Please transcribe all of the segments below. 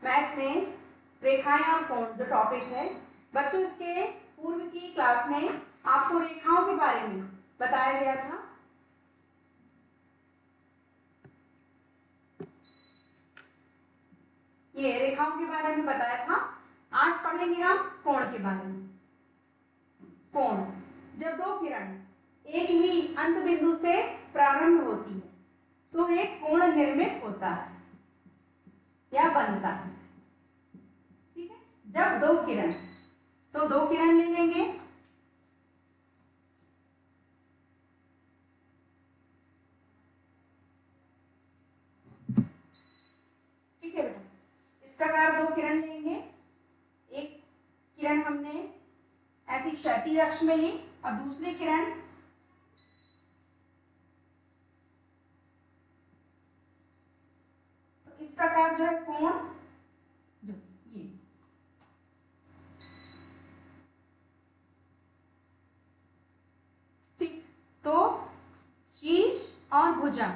Math में रेखाएं और कोण जो टॉपिक है। बच्चों, इसके पूर्व की क्लास में आपको रेखाओं के बारे में बताया गया था। ये रेखाओं के बारे में बताया था। आज पढ़ेंगे हम कोण के बारे में। कोण, जब दो किरण एक ही अंत बिंदु से प्रारंभ होती है तो एक कोण निर्मित होता है या बनता है। ठीक है, जब दो किरण, तो दो किरण ले लेंगे। ठीक है बेटा, इस प्रकार दो किरण लेंगे। एक किरण हमने ऐसी क्षैतिज अक्ष में ली और दूसरी किरण तो इस प्रकार जो है कोण जो ये ठीक, तो शीर्ष और भुजा,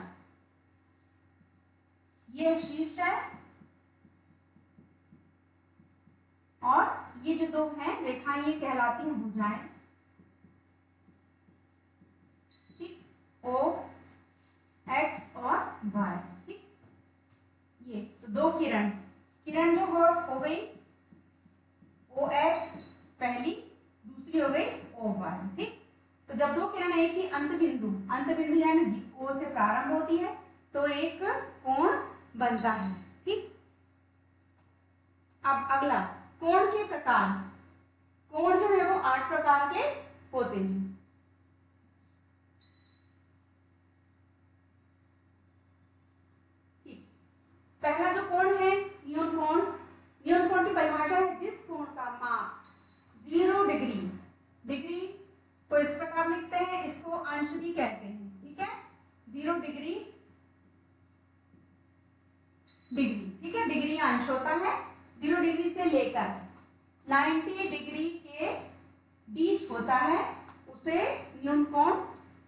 ये शीर्ष है और ये जो दो हैं रेखाएं ये कहलाती हैं भुजाएं। ठीक, ओ एक्स और वाई। ठीक, ये तो दो किरण, किरण जो हो गई ओ एक्स पहली, दूसरी हो गई ओ वाई। ठीक, तो जब दो किरण एक ही अंत बिंदु यानी जी ओ से प्रारंभ होती है तो एक कोण बनता है। ठीक, अब अगला कोण के प्रकार। कोण जो है वो 8 प्रकार के होते हैं। ठीक, पहला जो कोण है न्यून कोण। न्यून कोण की परिभाषा है जिस कोण का माप 0 डिग्री को इस प्रकार लिखते हैं, इसको अंश भी कहते हैं। ठीक है, 0 डिग्री। ठीक है, डिग्री अंश होता है। 0 डिग्री से लेकर 90 डिग्री के बीच होता है, उसे न्यून कोण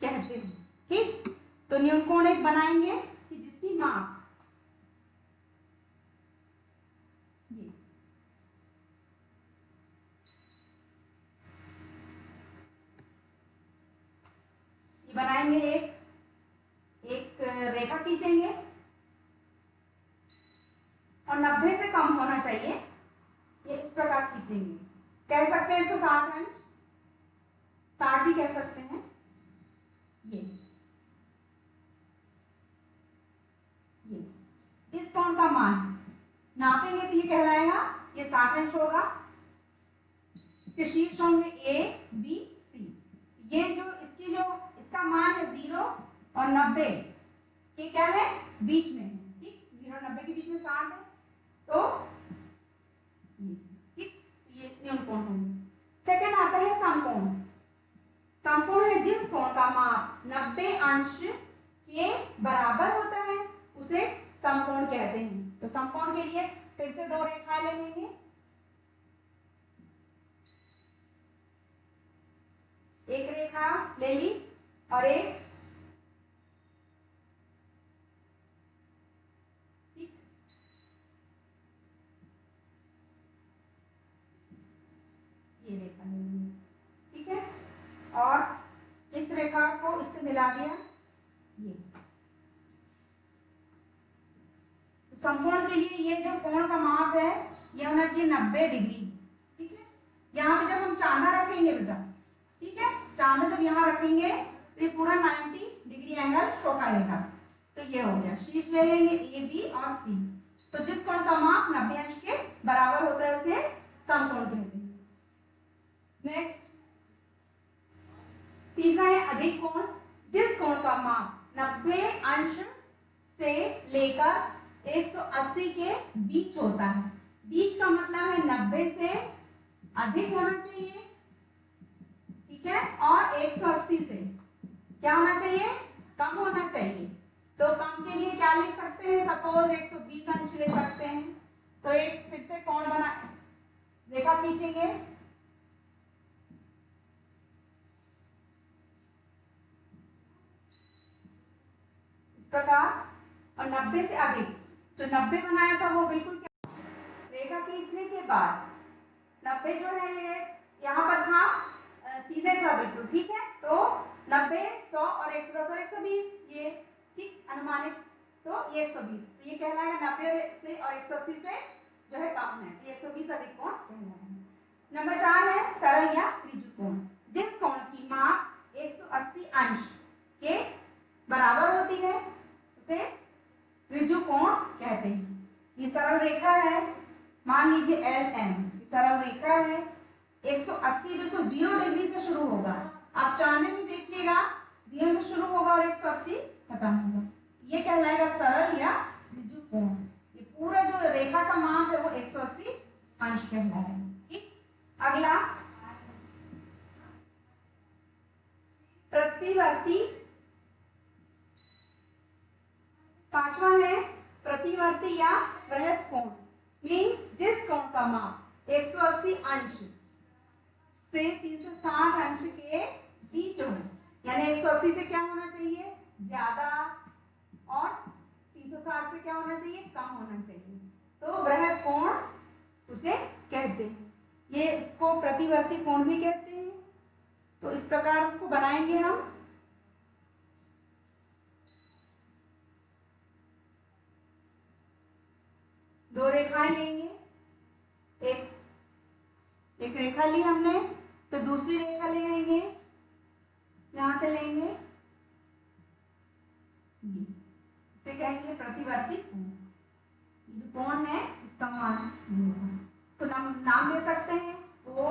कहते हैं। ठीक, तो न्यून कोण एक बनाएंगे कि जिसकी माप ये बनाएंगे। एक रेखा खींचेंगे और 90 से कम होना चाहिए, ये इस प्रकार खींचेंगे। कह सकते हैं इसको 60 अंश, 60 भी कह सकते हैं। ये इस कोण का मान नापेंगे तो ये कहलाएगा, ये 60 अंश होगा। इसके शीर्ष होंगे ए बी सी। ये जो इसका मान है 0 और 90, ये क्या है बीच में है। ठीक, 0 और 90 के बीच में 60 है, तो ठीक, ये न्यून कोण होंगे। सेकंड आता है समकोण। समकोण है जिस कोण का माप 90 अंश के बराबर होता है, उसे समकोण कहते हैं। तो समकोण के लिए फिर से दो रेखाएं ले लेंगे। एक रेखा ले ली और एक ये रेखा ले ली। ठीक है, और इस रेखा को इससे मिला दिया। ये समकोण के लिए ये जो कोण का माप है ये होना चाहिए 90 डिग्री। ठीक है, यहाँ पे जब हम चांदा रखेंगे बेटा, ठीक है, चांदा जब यहाँ रखेंगे तो ये पूरा 90 डिग्री एंगल शो करेगा। तो ये हो गया। शीर्ष ले लेंगे ए बी और सी। तो जिस कोण का माप 90 अंश के बराबर होता है उसे समकोण कहते हैं। नेक्स्ट, तीसरा है अधिक कोण। जिस कोण का माप 90 अंश से लेकर 180 के बीच होता है। बीच का मतलब है 90 से अधिक होना चाहिए, ठीक है, और 180 से क्या होना चाहिए, कम होना चाहिए। तो कम के लिए क्या लिख सकते हैं, सपोज 120 अंश ले सकते हैं। तो एक फिर से कोण बना, रेखा खींचेंगे। इस प्रकार, और 90 से अधिक, जो 90 बनाया था वो बिल्कुल क्या खींचने के बाद 90 जो है ये यहाँ पर था, सीधे था बिल्कुल, ठीक है। तो 90, 100 और 110 और 120 ये ठीक अनुमानित, तो ये 120, तो ये कहलाएगा 90 से और 180 से जो है कम है, तो 120 अधिक कोण कहलाएगा। नंबर 4 है सरल या त्रिज्यी कोण, जिस कोण की माप 180 अंश के बराबर होती है उसे त्रिज्यी कोण कहते हैं। ये सरल रेखा है, मान लीजिए LM, सरल रेखा है, 180 बिल्कुल 0 डिग्री से शुरू होगा, आप चांदे में देखिएगा 0 से शुरू होगा और 180 खत्म होगा, ये कहलाएगा सरल या त्रिज्यी कोण। ये पूरा जो रेखा का माप है वो 180 अंश कहलाएगा, ठीक। अगला प्रतिवर्ती, पांचवा है प्रतिवर्ती या वृहत कोण, मीन्स जिस कोण का माप 180 अंश से 360 अंश के बीच हो, यानी 180 से क्या होना चाहिए ज्यादा और 360 से क्या होना चाहिए कम होना चाहिए, तो वृहत कोण उसे कहते हैं। ये इसको प्रतिवर्ती कोण भी कहते हैं। तो इस प्रकार उसको बनाएंगे हम। दो रेखाएं लेंगे, एक रेखा ली हमने, तो दूसरी रेखा ले लेंगे, यहां से लेंगे, इसे कहेंगे प्रतिवर्ती कोण। जो कोण है इसका मान होगा, तो नाम दे सकते हैं O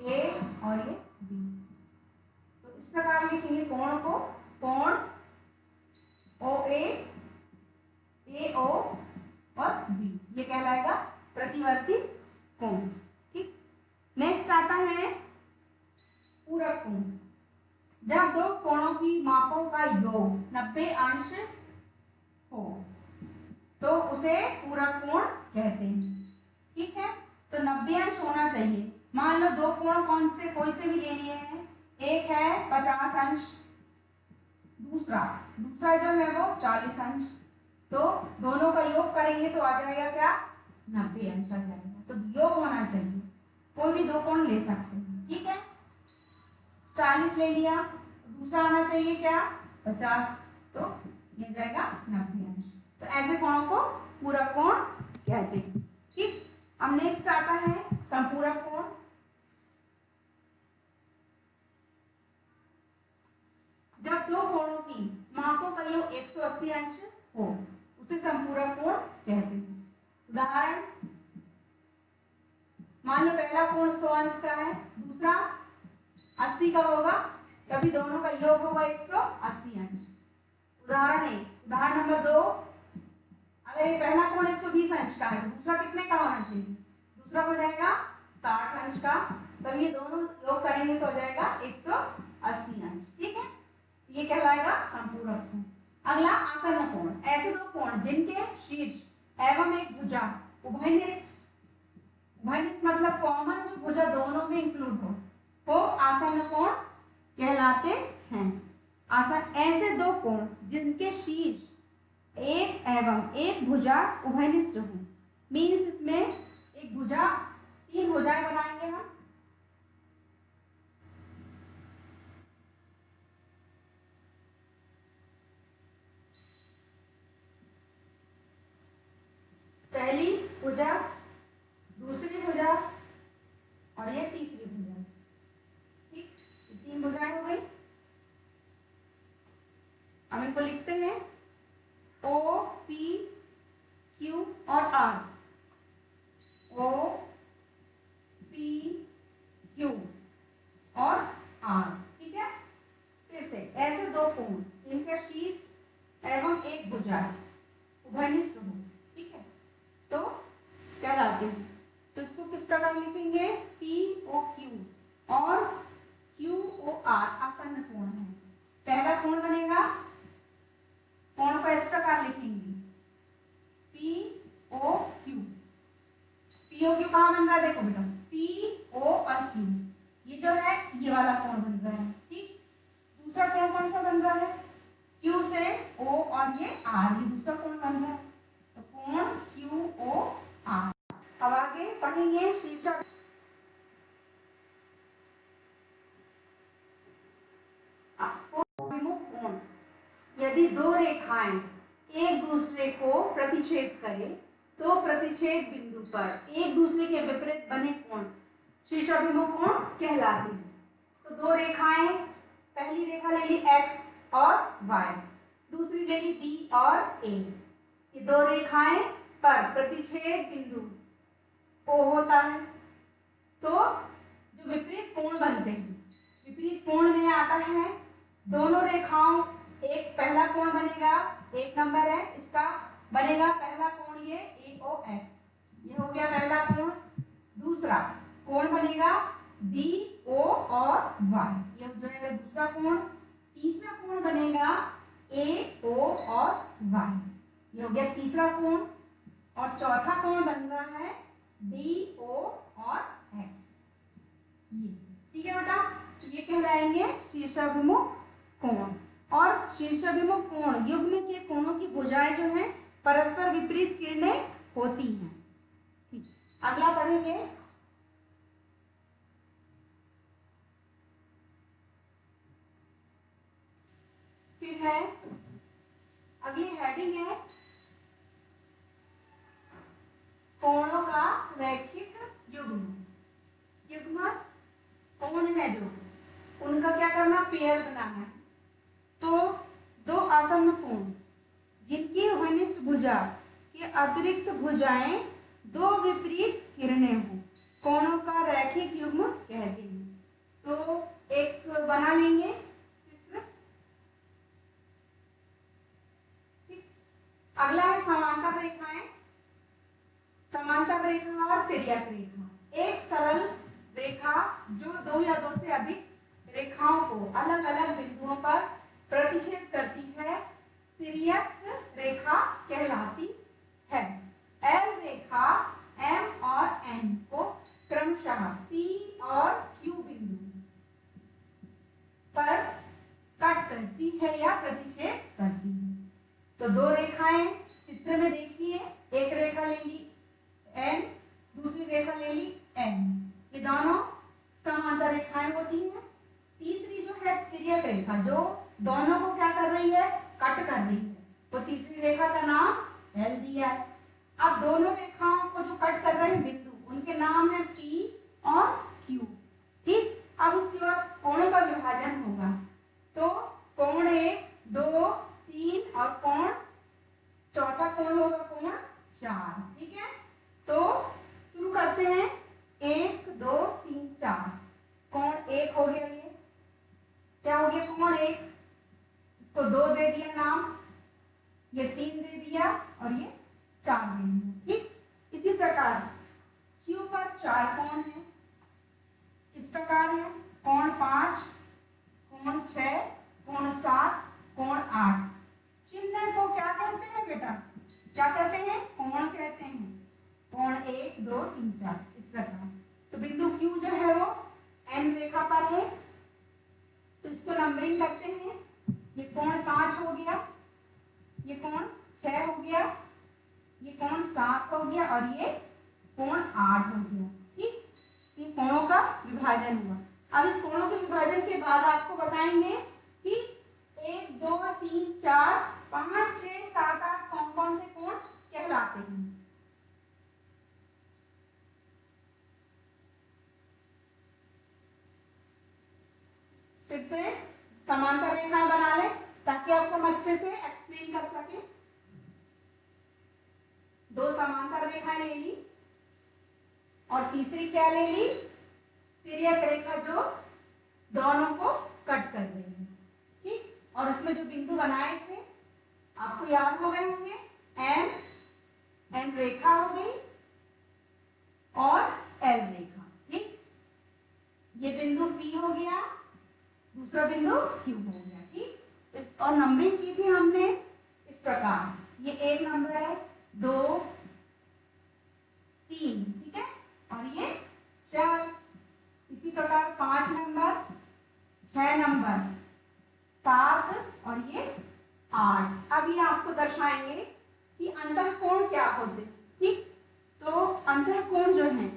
A और ये B। तो इस प्रकार लिखेंगे कोण को, कोण OA AO और B, ये कहलाएगा प्रतिवर्ती कोण, ठीक। नेक्स्ट आता है पूरक कोण, जब दो कोणों की मापों का योग 90 अंश हो तो उसे पूरक कोण कहते हैं, ठीक है। तो 90 अंश होना चाहिए। मान लो दो कोण कौन से, कोई से भी ले लिए हैं, एक है 50 अंश, दूसरा जो है वो 40 अंश, तो दोनों का योग करेंगे तो आ जाएगा क्या 90 अंश आ जाएगा। तो योग होना चाहिए, कोई भी दो कोण ले सकते हैं, ठीक है। 40 ले लिया, दूसरा आना चाहिए क्या 50, तो ये जाएगा 90 अंश। तो ऐसे कोणों को पूरक कोण कहते हैं, ठीक। अब नेक्स्ट आता है संपूरक कोण। जब दो कोणों की मापों का योग 180 अंश हो उसे संपूरक कोण कहते हैं। उदाहरण, मान लो पहला कोण 100 अंश का है, दूसरा 80 का होगा, तभी दोनों का योग होगा 180 अंश। उदाहरण नंबर 2, अगर ये पहला कोण 120 अंश का है तो दूसरा कितने का होना चाहिए, दूसरा हो जाएगा 60 अंश का, तब ये दोनों योग करेंगे तो हो जाएगा 180 अंश, ठीक है। ये कहलाएगा संपूरक कोण। अगला आसन्न कोण, ऐसे दो कोण जिनके शीर्ष एवं एक भुजा उभयनिष्ठ मतलब कॉमन जो भुजा दोनों में इंक्लूड हो आसन्न कोण कहलाते हैं। ऐसे दो कोण जिनके शीर्ष एक एवं एक भुजा उभयनिष्ठ हो, मीन्स इसमें एक भुजा, 3 भुजाएं बनाएंगे हम। पहली भुजा, दूसरी भुजा और ये तीसरी भुजा, ठीक। 3 भुजाएं हो गई। अब इनको लिखते हैं O P Q और R, O P Q और R, ठीक है। फिर से ऐसे दो कोण जिनका शीर्ष एवं एक भुजा उभयनिष्ठ हो, ठीक है, तो क्या कहलाते हैं। तो इसको किस प्रकार लिखेंगे, POQ और QOR आसन्न कोण है। पहला कोण बनेगा, कोण को इस प्रकार लिखेंगे POQ। POQ कहाँ बन रहा है, देखो बेटा PO और Q, ये जो है ये वाला कोण बन रहा है, ठीक। दूसरा कोण कौन सा बन रहा है, Q से O और ये R, ये दूसरा कोण बन रहा है, तो कोण QOR। अब आगे देंगे शीर्षक अभिमुख कोण। यदि दो रेखाएं एक दूसरे को प्रतिच्छेद करें तो प्रतिच्छेद बिंदु पर एक दूसरे के विपरीत बने कोण शीर्षाभिमुख कोण कहलाते हैं। तो दो रेखाएं, पहली रेखा ले ली x और y, दूसरी ले ली b और a। ये दो रेखाएं पर प्रतिच्छेद बिंदु O होता है। तो जो विपरीत कोण बनते हैं, विपरीत कोण में आता है दोनों रेखाओं, एक पहला कोण बनेगा, एक नंबर है इसका, बनेगा पहला कोण ये AOX, ये हो गया पहला कोण। दूसरा कोण बनेगा BO और Y, ये हो जाएगा दूसरा कोण। तीसरा कोण बनेगा AO और Y, ये हो गया तीसरा कोण। और चौथा कोण बन रहा है DO और X, ये ठीक है बेटा। ये कहलाएंगे शीर्षाभिमुख कोण। और शीर्षाभिमुख कोण युग्म के कोणों की भुजाएं जो हैं परस्पर विपरीत किरणें होती हैं। ठीक, अगला पढ़ेंगे। फिर है अगली हेडिंग है कोणों का रैखिक युग्म। युग्म कोण है जो, उनका क्या करना, पेयर बनाना है। तो दो आसन्न कोण जिनकी घनिष्ठ भुजा के अतिरिक्त भुजाएं दो विपरीत किरणें हों, कोणों का रैखिक युग्म कहते हैं। तो एक बना लेंगे चित्र। ठीक, अगला है समांतर रेखाएं। समांतर रेखा और तिर्यक रेखा, एक सरल रेखा जो दो या दो से अधिक रेखाओं को अलग अलग बिंदुओं पर प्रतिच्छेद करती है, तिर्यक रेखा कहलाती है। L रेखा M और N को क्रमशः P और Q बिंदु पर कट करती है या प्रतिच्छेद करती है। तो दो रेखाएं चित्र में देखिए, एक रेखा ले ली N, दूसरी रेखा ले ली N, ये दोनों समांतर रेखाएं होती हैं। तीसरी जो है तिर्यक रेखा, जो दोनों को क्या कर रही है, कट कर रही है, तो तीसरी रेखा का नाम L दिया है। अब दोनों रेखाओं को जो कट कर रहे हैं बिंदु, उनके नाम है P और Q। ठीक, अब उसके बाद कोणों का विभाजन होगा। तो कोण 1, 2, 3 और कोण चौथा कोण होगा कोण 4। ठीक है, तो शुरू करते हैं। 1, 2, 3, 4। कोण 1 हो गया, ये क्या हो गया, कोण 1, इसको 2 दे दिया नाम, ये 3 दे दिया और ये 4 दे दिया। ठीक, इसी प्रकार Q पर 4 कोण है, इस प्रकार है कोण 5, कोण 6, कोण 7, कोण 8। चिन्ह को क्या कहते हैं बेटा, क्या कहते हैं, कोण कहते हैं। कोण 1, 2, 3, 4 इस प्रकार। तो बिंदु Q जो है वो M रेखा पर है, तो इसको नंबरिंग करते हैं। ये कोण 5 हो गया, ये कोण 6 हो गया, ये कोण 7 हो गया और ये कोण 8 हो गया। ठीक, ये कोणों का विभाजन हुआ। अब इस कोणों के विभाजन के बाद आपको बताएंगे कि 1, 2, 3, 4, 5, 6, 7, 8 कौन कौन से कोण कहलाते हैं। फिर से समांतर रेखाएं बना लें ताकि आपको हम अच्छे से एक्सप्लेन कर सके। दो समांतर रेखाएं ले ली और तीसरी क्या ले ली, तिर्यक रेखा जो दोनों को कट कर रही है। ठीक, और उसमें जो बिंदु बनाए थे आपको याद हो गए होंगे, M रेखा हो गई और L रेखा। ठीक, ये बिंदु P हो गया, दूसरा बिंदु Q हो गया। ठीक, और नंबरिंग की थी हमने इस प्रकार, ये 1 नंबर है, 2, 3, ठीक है, और ये 4। इसी प्रकार 5 नंबर, 6 नंबर, 7 और ये 8। अब ये आपको दर्शाएंगे कि अंतःकोण क्या होते हैं। ठीक, तो अंतःकोण जो है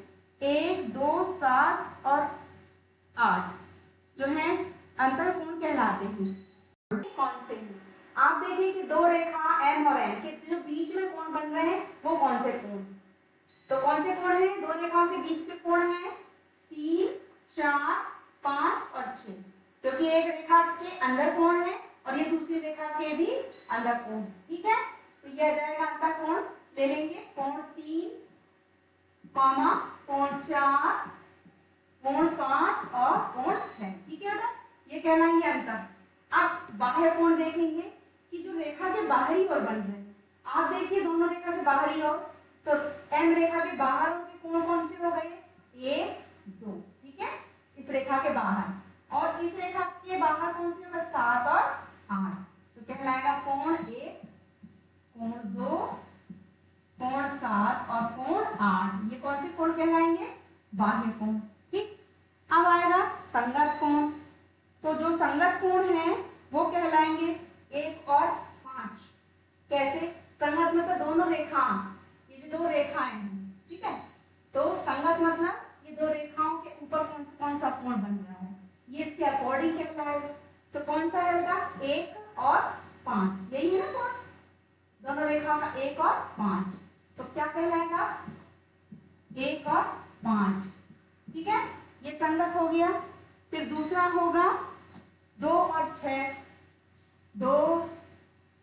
1, 2, 7 और 8 जो है अंतःकोण कहलाते हैं। कौन से हैं? आप देखिए कि दो रेखा M और N के जो बीच में कोण बन रहे हैं वो कौन से कोण? तो कौन से कोण हैं? दो रेखाओं के बीच के कोण हैं 3, 4, 5 और 6, क्योंकि एक रेखा के अंदर कोण है और ये दूसरी रेखा के भी अंदर कोण, ठीक है। तो ये आ जाएगा अंतःकोण, ले लेंगे कोण 3, कोण 4, कोण 5 और कोण 6, ठीक है बेटा, ये कहलाएंगे अंतर। अब बाह्य कोण देखेंगे कि जो रेखा के बाहरी ओर बन रहे हैं, आप देखिए दोनों रेखा के बाहरी ओर, तो M रेखा के बाहर के कोण कौन से हो गए? 1, 2, ठीक है, इस रेखा के बाहर, और इस रेखा के बाहर कौन से होगा? 7 और 8, तो कहलाएगा कोण 1, कोण 2, कोण 7 और कोण 8, ये कौन से कोण कहलाएंगे? बाह्य कोण, ठीक। अब आएगा संगत कोण, तो जो संगत कोण है वो कहलाएंगे 1 और 5। कैसे? संगत मतलब दोनों रेखा, ये जो दो रेखाएं हैं, ठीक है, तो संगत मतलब ये दो रेखाओं के ऊपर कौन सा कोण बन रहा है, ये इसके अकॉर्डिंग कहलाएगा। तो कौन सा है बेटा? 1 और 5, यही है ना कोण, दोनों रेखाओं का 1 और 5, तो क्या कहलाएगा? 1 और 5, ठीक है, ये संगत हो गया। फिर दूसरा होगा 2 और 6, 2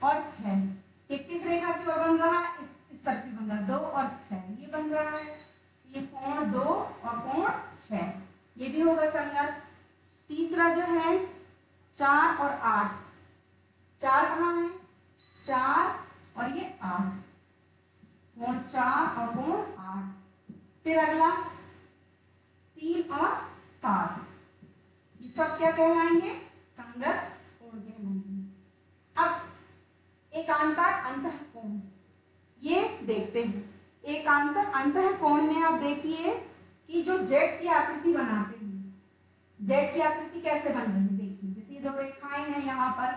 और 6, किस रेखा की ओर बन रहा है? इस तरफ बन रहा है, 2 और 6 ये बन रहा है, ये कोण 2 और कोण 6, ये भी होगा संगत। तीसरा जो है 4 और 8, 4 कहाँ है? 4 और ये 8, कोण 4 और कोण 8। फिर अगला 3 और 7, ये सब क्या कहलाएंगे? संगत कोण कहलाएंगे। अब एकांतर अंतःकोण ये देखते हैं। एकांतर अंतःकोण में आप देखिए कि जो जेड की आकृति बनाते हैं, जेड की आकृति कैसे बन रही है, देखिए जैसे ये दो रेखाएं हैं यहाँ पर,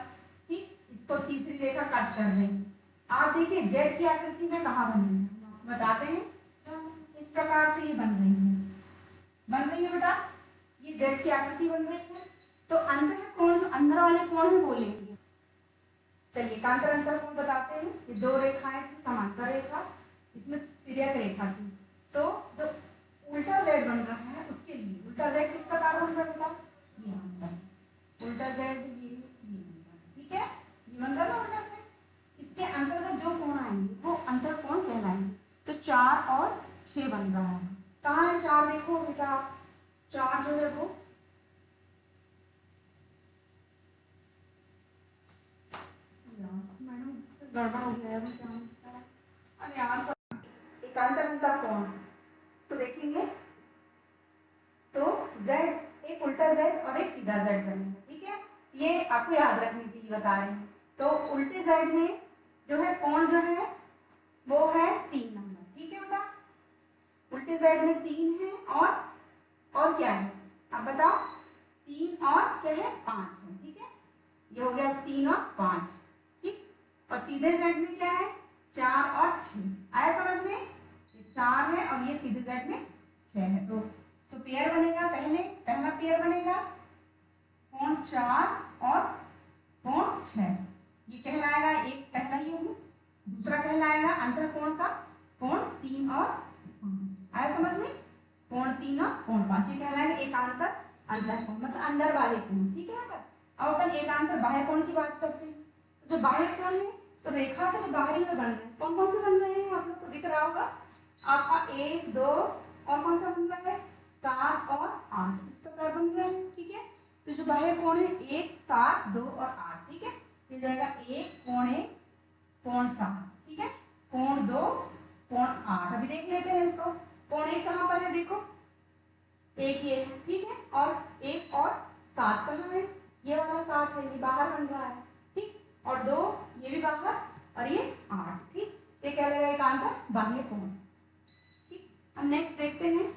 ठीक, इसको तीसरी रेखा कट कर रही है, आप देखिए जेड की आकृति में कहाँ बन रही है, बताते हैं, इस प्रकार से ये बन रही है बेटा, ये जेड की आकृति बन रही है। तो अंतःकोण जो अंदर वाले कोण है वो लेंगे। चलिए एकांतर अंतःकोण बताते हैं। ये दो रेखाएं थी, समांतर रेखा, इसमें तिर्यक रेखा थी, तो जो उल्टा जेड बन रहा है उसके लिए उल्टा जेड किस प्रकार बन रहा है? ये उल्टा जेड, ये ठीक है, ये बन रहा है उल्टा जेड। इसके अंतर्गत जो कोण आएंगे वो अंतःकोण कहलाएंगे। तो 4 और 6 बन रहा है। कहाँ है 4? देखो बेटा, 4 जो है वो गड़बड़ हो गया है, अरे यार सब एकांतर अंतःकोण तो देखेंगे, तो z एक उल्टा z और एक सीधा z बनेगा, ठीक है, ये आपको याद रखने के लिए बता रहे हैं। तो उल्टे z में जो है कोण जो है वो है 3 नंबर, ठीक है बेटा, उल्टे z में 3 है और क्या है आप बताओ? 3 और क्या है? 5 है, ठीक है, ये हो गया 3 और 5, ठीक। और सीधे z में क्या है? 4 और 6, आया समझ में? ये 4 है और ये सीधे z में 6 है, तो पेयर बनेगा, पहला पेयर बनेगा कोण 4 और कोण 6, ये कहलाएगा एक पहला ये हूँ, दूसरा कहलाएगा अंतःकोण का कोण 3 और 5, आया समझ में? कोण 3 और कोण 5, ये कहलाएगा एकांतर अंतःकोण, मतलब अंदर वाले कोण, ठीक है। अब अपन एकांतर बाह्य कोण की बात करते हैं। तो जो बाह्य कोण है, तो रेखा के जो बाहरी में बन रहे हैं, कौन कौन से बन रहे हैं आप लोग को दिख रहा होगा आपका 1, 2 और कौन सा बन रहा है? 7 और 8, इस प्रकार बन रहे हैं, ठीक है। तो जो बाह्य कोण है 1, 7, 2 और 8, ठीक है, मिल जाएगा 1 कोण 1 कोण 7, ठीक है, कोण 2 कोण 8। अभी देख लेते हैं इसको, कोण 1 कहाँ पर है? देखो एक ये है, ठीक है, और 1 और 7 कहाँ है? ये वाला 7 है, ये बाहर बन रहा है, ठीक, और 2 ये भी बाहर और ये 8, ठीक, ये क्या लगेगा? एकांतर बाह्य कोण, ठीक। अब नेक्स्ट देखते हैं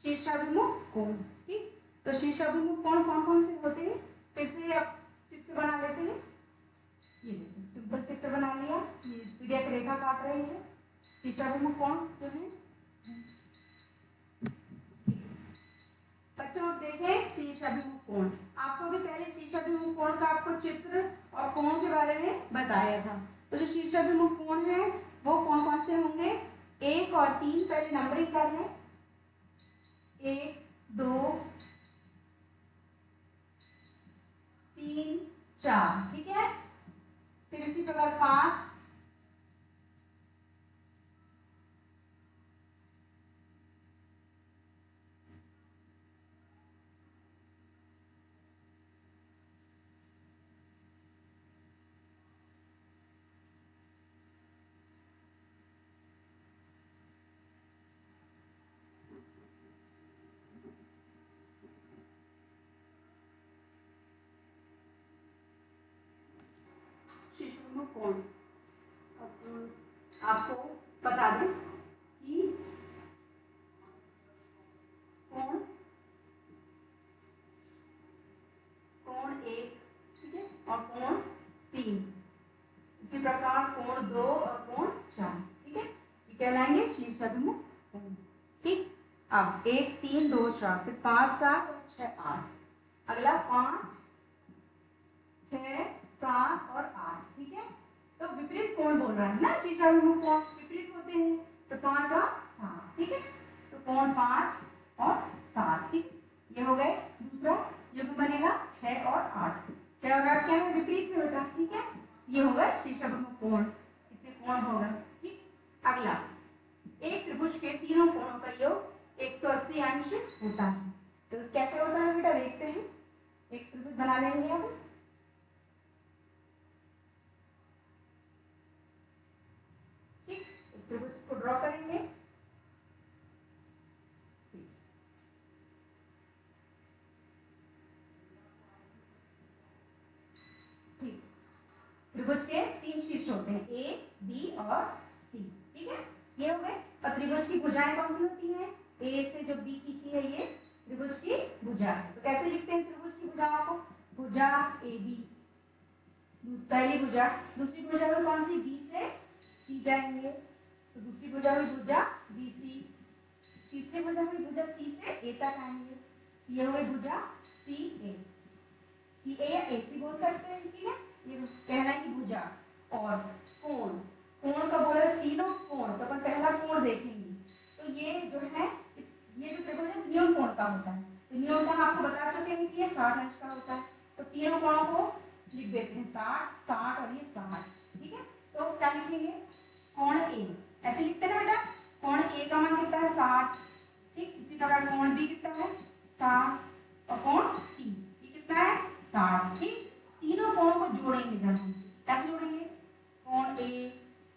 शीर्षाभिमुख कोण, ठीक। तो शीर्षाभिमुख कोण कौन कौन से होते हैं? फिर से आप चित्र बना लेते हैं, ये देखिए सिंपल चित्र बना लिया, ये तिर्यक रेखा काट रही है। शीर्षाभिमुख कोण जो है देखें शीर्षाभिमुख कोण। आपको भी पहले शीर्षाभिमुख कोण का आपको चित्र और कोण के बारे में बताया था। तो जो शीर्षाभिमुख कोण है वो कौन कौन से होंगे? 1 और 3, पहले नंबरिंग कर लें। 1 2 3 4, ठीक है। फिर इसी प्रकार 5 शीर्षाभिमुख कोण। आपको बता दें कि कोण 1, ठीक है, और कोण 3, इसी प्रकार कोण 2 और कोण 4, ठीक है, ये कहलाएंगे शीर्षाभिमुख कोण। ठीक, अब 1 3 2 4, फिर 5 7 और 6 8। अगला 5 6 7 और 8, ठीक है। तो विपरीत कोण बोल रहा है ना, शीर्षाभिमुख कोण विपरीत होते हैं, तो 5 और 7, ठीक है। तो कोण 5 और 7, ठीक, ये हो गए। दूसरा युग्म बनेगा 6 और 8। 6 और 8 क्या है? विपरीत है बेटा, ठीक है। ये होगा शीर्षाभिमुख कोण। कितने कोण होगा? ठीक। अगला, एक त्रिभुज के तीनों कोणों का योग 180 अंश होता है। तो कैसे होता है बेटा, देखते हैं। एक त्रिभुज बना लेंगे अब। ठीक, एक त्रिभुज को ड्रॉ करेंगे। त्रिभुज के 3 शीर्ष होते हैं, ए बी और सी, ठीक है। ये हो गए। और त्रिभुज की भुजाएं कौन सी होती हैं? ए से जो बी खींची है ये त्रिभुज की भुजा है। तो कैसे लिखते हैं त्रिभुज की भुजाओं को? भुजा ए बी, पहली भुजा। दूसरी भुजा हुई कौन सी? बी से सी जाएंगे, तो दूसरी भुजा हुई भुजा बी सी। तीसरी भुजा हुई भुजा सी से ए तक आएंगे, ये हो गई भुजा सी ए। सी ए या ए सी बोल सकते हैं, ठीक है। ये कहलाएगी भुजा। और कोण, कोण का बोला है तीनों कोण, तो अपन पहला कोण देखेंगे। तो ये जो है, ये जो त्रिभुज है न्यून कोण का होता है। तो न्यून कोण आपको बता चुके हैं कि ये 60 अंश का होता है। तो तीनों कोणों को लिख देते हैं 60 60 और ये 60, ठीक है। तो क्या लिखेंगे? कोण ए, ऐसे लिखते हैं बेटा। कोण ए का मान कितना है? 60, ठीक। इसी प्रकार कोण बी कितना है? 60, और कोण सी ये कितना है? 60, ठीक। तीनों कोणों को जोड़ेंगे जब हम, कैसे जोड़ेंगे? कोण ए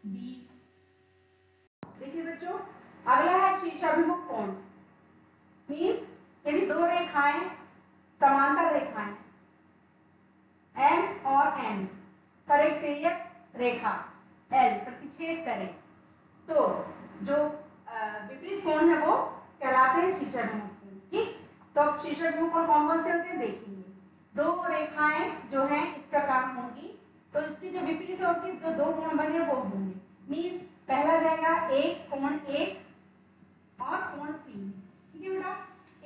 बी। देखिए बच्चों, अगला है शीर्षाभिमुख कोण। मींस यदि दो रेखाएं समांतर रेखाएं M और N पर एक तिर्यक रेखा L प्रतिच्छेद करें, तो जो विपरीत कोण है वो कहलाते हैं शीर्षाभिमुख कोण, ठीक। तो शीर्षाभिमुख कोण कौन कौन से होते हैं देखेंगे। दो रेखाएं जो हैं इस प्रकार होंगी, तो इसकी जो विपरीत होगी, जो दो कोण बने वो होंगे। मींस पहला जाएगा एक कोण 1 और कोण 3, ठीक है बेटा।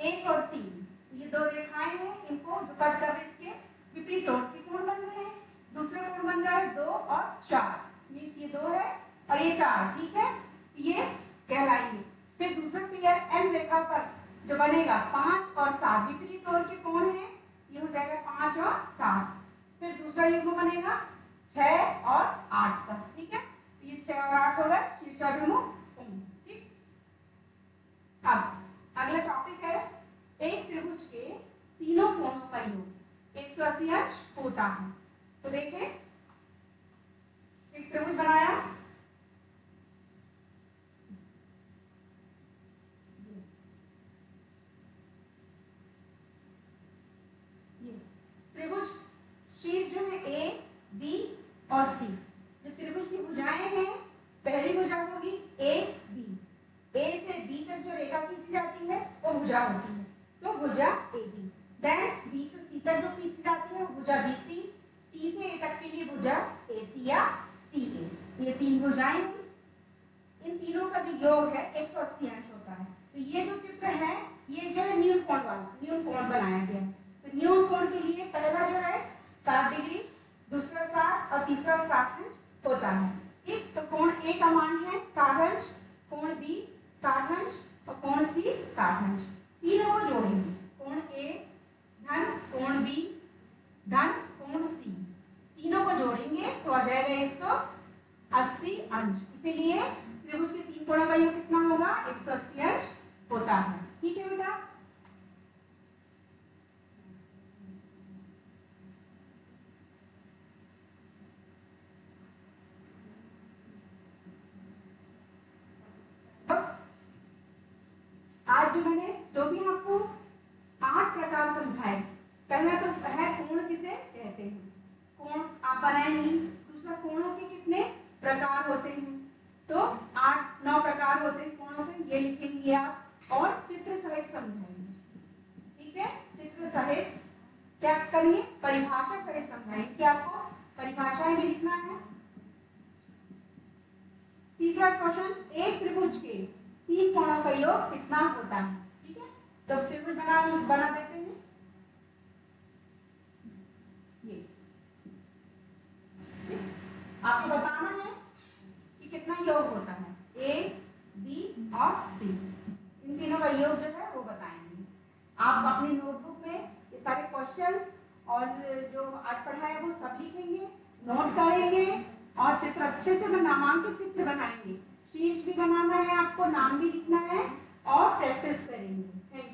1 और 3 ये दो रेखाएं हैं, इनको जो कट कर रहे हैं इसके विपरीत तोड़ के कोण बन रहे हैं। दूसरा कोण बन रहा है 2 और 4, मींस ये 2 है और ये 4, ठीक है, ये कहलाएंगे। फिर दूसरा पेयर N रेखा पर जो बनेगा 5 और 7 विपरीत तोड़ के कोण है, ये हो जाएगा 5 और 7। फिर दूसरा युग्म बनेगा 6 और 8 का, ठीक है। ये 6 और 8 होगा शीर्षाभिमुख कोण, ठीक। अब अगला टॉपिक है, एक त्रिभुज के तीनों कोणों का योग 180 अंश होता है। तो देखें, एक त्रिभुज बनाया, त्रिभुज शीर्ष जो है ए बी और सी। जो त्रिभुज की भुजाएं हैं, पहली भुजा होगी ए बी, ए से बी तक जो रेखा खींची जाती है वो भुजा होती है, तो भुजा ए बी। देन बी से सी तक जो खींची जाती है वो भुजा बी सी। सी से ए तक के लिए भुजा ए सी या सी ए। ये तीन भुजाएं हुई, इन तीनों का जो योग है 180 अंश होता है। तो ये जो चित्र है ये जो है न्यून कोण वाला, न्यून कोण बनाया गया है। तो न्यून कोण के लिए पहला जो है 60 डिग्री, दूसरा 60 और तीसरा 60 अंश होता है। ठीक, तो कोण ए का मान है 60 अंश, कोण बी 60 अंश और कोण सी 60 अंश। तीनों को जोड़ेंगे, कोण ए धन कोण बी धन कोण सी, तीनों को जोड़ेंगे तो आ जाएगा 180 अंश। इसीलिए त्रिभुज के तीन कोणों का योग कितना होगा, 180 अंश होता है। ठीक है बेटा, आज जो मैंने जो भी आपको 8 प्रकार समझाए, पहला तो है कोण किसे कहते हैं, कोण आप बनाएंगे। दूसरा कोणों के कितने प्रकार होते हैं, तो 8-9 प्रकार होते हैं कोणों के, ये लिखेंगे आप और चित्र सहित समझाएंगे। ठीक है, चित्र सहित क्या करिए, परिभाषा सहित समझाएंगे कि आपको परिभाषाएं भी लिखना है। तीसरा क्वेश्चन, एक त्रिभुज के तीन कोणों का योग कितना होता है। ठीक है, तो त्रिभुज बना देते हैं। ये आपको बताना है कि कितना योग होता है, ए बी और सी, इन तीनों का योग जो है वो बताएंगे। आप अपनी नोटबुक में ये सारे क्वेश्चंस और जो आज पढ़ा है वो सब लिखेंगे, नोट करेंगे और चित्र अच्छे से नामांकित चित्र बनाएंगे। शीर्ष भी बनाना है आपको, नाम भी लिखना है और प्रैक्टिस करेंगे। Thank you.